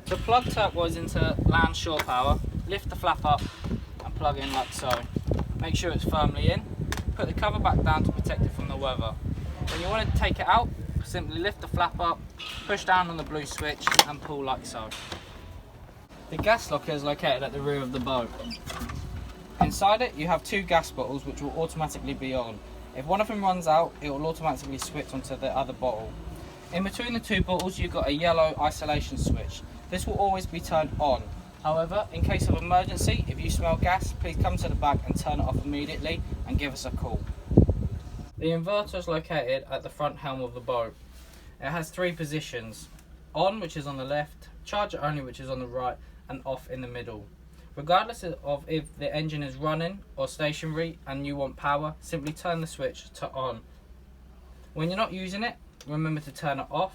To plug Turquoise into land shore power, lift the flap up and plug in like so. Make sure it's firmly in. Put the cover back down to protect it from the weather. When you want to take it out, simply lift the flap up, push down on the blue switch and pull like so. The gas locker is located at the rear of the boat. Inside it you have two gas bottles which will automatically be on. If one of them runs out, it will automatically switch onto the other bottle. In between the two bottles you've got a yellow isolation switch. This will always be turned on. However, in case of emergency, if you smell gas, please come to the back and turn it off immediately and give us a call. The inverter is located at the front helm of the boat. It has three positions: on, which is on the left, charger only, which is on the right, and off in the middle. Regardless of if the engine is running or stationary and you want power, simply turn the switch to on. When you're not using it, remember to turn it off,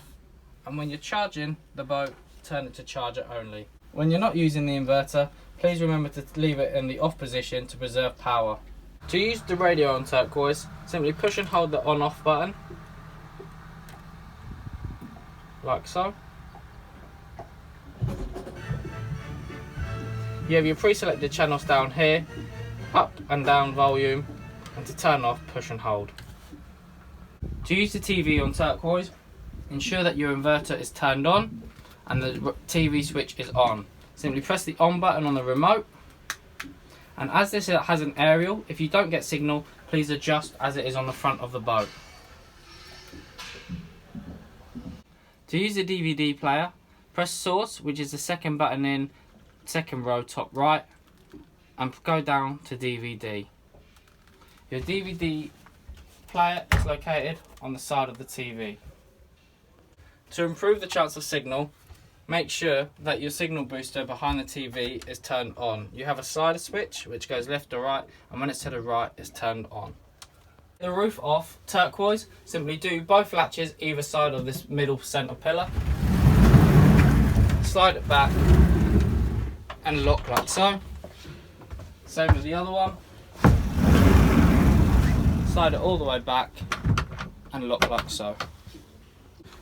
and when you're charging the boat, turn it to charger only. When you're not using the inverter, please remember to leave it in the off position to preserve power. To use the radio on Turquoise, simply push and hold the on-off button, like so. You have your pre-selected channels down here, up and down volume, and to turn off, push and hold. To use the TV on Turquoise, ensure that your inverter is turned on and the TV switch is on. Simply press the on button on the remote, and as this has an aerial, if you don't get signal, please adjust as it is on the front of the boat. To use the DVD player, press source, which is the second button in second row top right, and go down to DVD. Your DVD player is located on the side of the TV. To improve the chance of signal, make sure that your signal booster behind the TV is turned on. You have a slider switch which goes left or right, and when it's to the right, it's turned on. The roof off Turquoise, simply do both latches either side of this middle centre pillar, slide it back and lock like so. Same as the other one. Slide it all the way back and lock like so.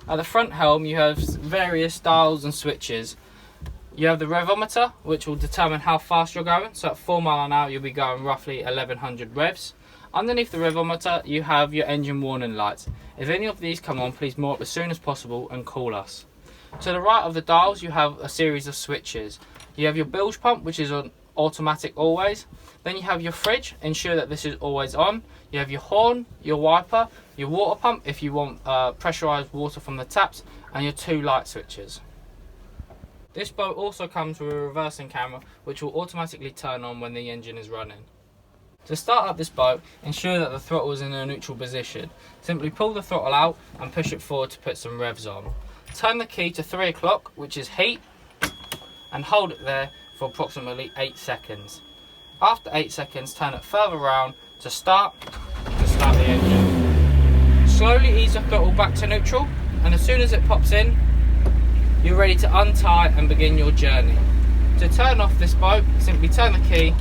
At the front helm you have various dials and switches. You have the revometer, which will determine how fast you're going. So at 4 miles an hour you'll be going roughly 1100 revs. Underneath the revometer you have your engine warning lights. If any of these come on, please moor up as soon as possible and call us. To the right of the dials you have a series of switches. You have your bilge pump, which is on automatic always. Then you have your fridge, ensure that this is always on. You have your horn, your wiper, your water pump if you want pressurized water from the taps, and your two light switches. This boat also comes with a reversing camera which will automatically turn on when the engine is running. To start up this boat, ensure that the throttle is in a neutral position. Simply pull the throttle out and push it forward to put some revs on. Turn the key to 3 o'clock, which is heat, and hold it there for approximately 8 seconds. After 8 seconds, turn it further around to start the engine. Slowly ease the throttle back to neutral, and as soon as it pops in, you're ready to untie and begin your journey. To turn off this boat, simply turn the key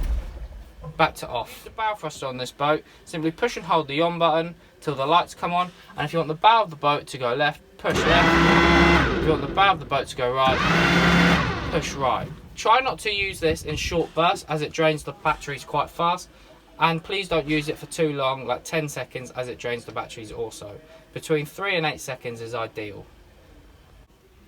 back to off. The bow thruster on this boat, simply push and hold the on button till the lights come on, and if you want the bow of the boat to go left, push left. If you want the bow of the boat to go right, push right. Try not to use this in short bursts as it drains the batteries quite fast, and please don't use it for too long, like 10 seconds, as it drains the batteries also. Between 3 and 8 seconds is ideal.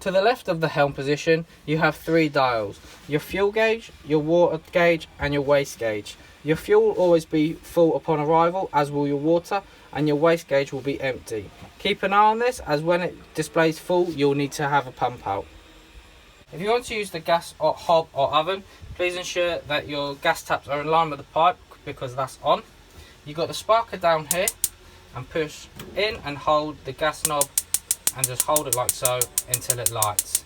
To the left of the helm position you have 3 dials: your fuel gauge, your water gauge and your waste gauge. Your fuel will always be full upon arrival, as will your water, and your waste gauge will be empty. Keep an eye on this, as when it displays full you'll need to have a pump out. If you want to use the gas or hob or oven, please ensure that your gas taps are in line with the pipe, because that's on. You've got the sparker down here, and push in and hold the gas knob and just hold it like so until it lights.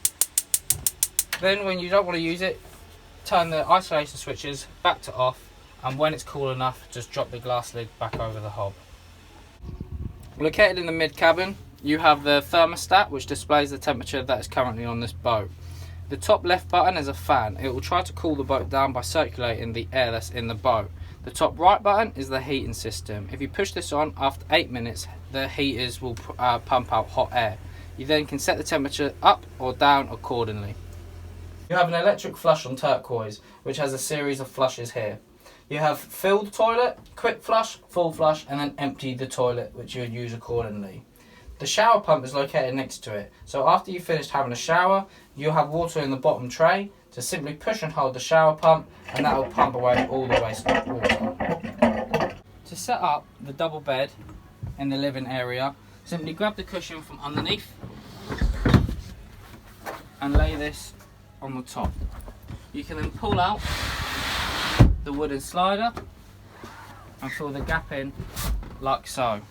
Then when you don't want to use it, turn the isolation switches back to off, and when it's cool enough, just drop the glass lid back over the hob. Located in the mid cabin, you have the thermostat, which displays the temperature that is currently on this boat. The top left button is a fan. It will try to cool the boat down by circulating the air that's in the boat. The top right button is the heating system. If you push this on, after 8 minutes, the heaters will pump out hot air. You then can set the temperature up or down accordingly. You have an electric flush on Turquoise, which has a series of flushes here. You have fill the toilet, quick flush, full flush, and then empty the toilet, which you would use accordingly. The shower pump is located next to it, so after you've finished having a shower, you'll have water in the bottom tray to simply push and hold the shower pump, and that will pump away all the waste water. To set up the double bed in the living area, simply grab the cushion from underneath and lay this on the top. You can then pull out the wooden slider and fill the gap in like so.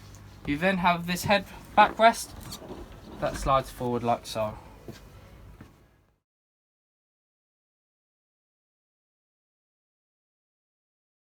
You then have this head backrest that slides forward like so.